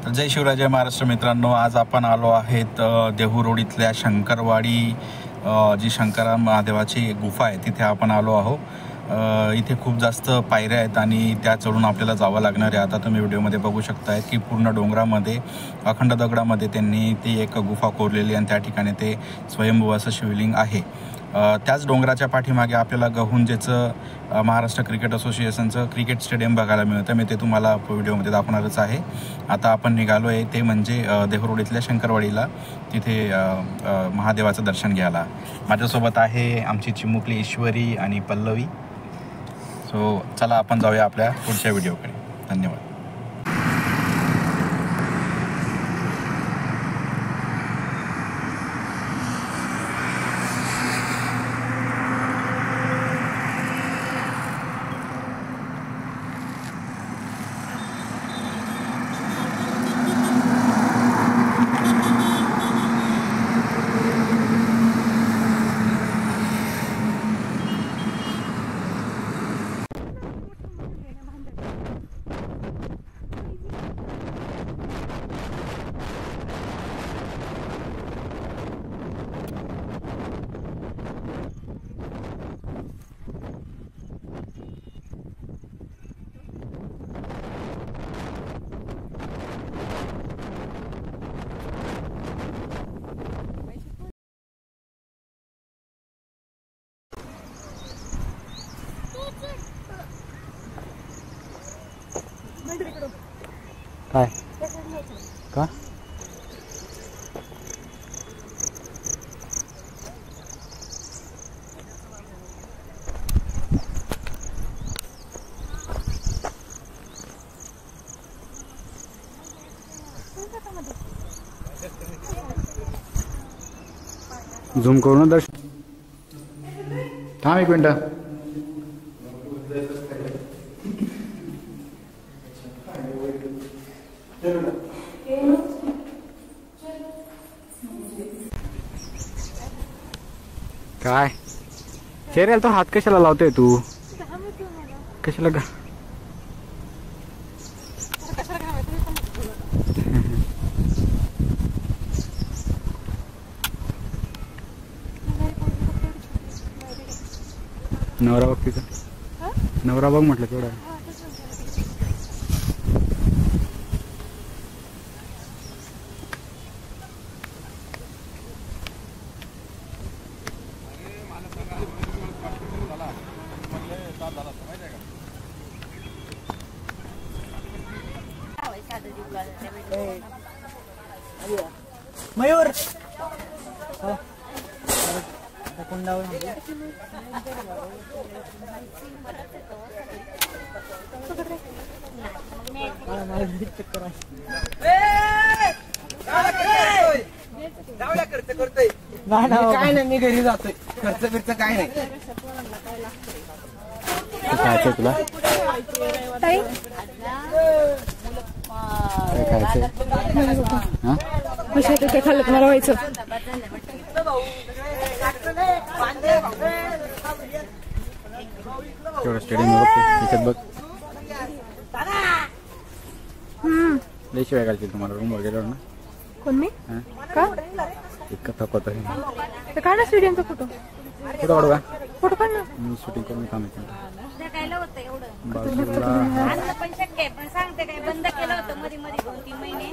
तर जय शिवराय, जय महाराष्ट्र मित्रांनो. आज आपण आलो आहेत देहू रोड इथल्या शंकरवाडी, जी शंकरा महादेवाची गुफा आहे तिथे आपण आलो आहोत. इथे खूप जास्त पायऱ्या आहेत आणि त्या चढून आपल्याला जावं लागणार आहे. आता तुम्ही व्हिडिओमध्ये बघू शकताय की पूर्ण डोंगरामध्ये अखंड दगडामध्ये त्यांनी ती एक गुफा कोरलेली आणि त्या ठिकाणी ते स्वयंभू असं शिवलिंग आहे. त्याच डोंगराच्या पाठीमागे आपल्याला गहुंजेचं महाराष्ट्र क्रिकेट असोसिएशनचं क्रिकेट स्टेडियम बघायला मिळतं. मी ते तुम्हाला व्हिडिओमध्ये दाखवणारच आहे. आता आपण निघालो आहे ते म्हणजे देहू रोड इथल्या शंकरवाडीला, तिथे महादेवाचं दर्शन घ्यायला. माझ्यासोबत आहे आमची चिमुकली ईश्वरी आणि पल्लवी. सो चला आपण जाऊया आपल्या पुढच्या व्हिडिओकडे. धन्यवाद. काय का झूम करू ना दर्शन. थांब एक मिनिट. काय चेहऱ्याला तो हात कशाला लावतोय तू? कशाला गा नवरा बघ तिथं. नवरा बघ म्हटलं तेवढा. मयूर काय नाही, मी घरी जातोय. खर्च काय नाही. खायचं तुला? काय खायचं? ते खाल्लं मला व्हायचं. तेवढं स्टेडियम बघ, बघ. लई शिवाय घालतील तुम्हाला रूम वगैरे ना. कोण मी? का इतकं थकवत आहे. काढा स्टेडियमचा फोटो. फोटो काढू का? फोटो काढ ना. मी शूटिंग करून थांबतो. पण शक्य आहे, पण सांगते काय बंद केलं होतं मध्ये 2-3 महिने.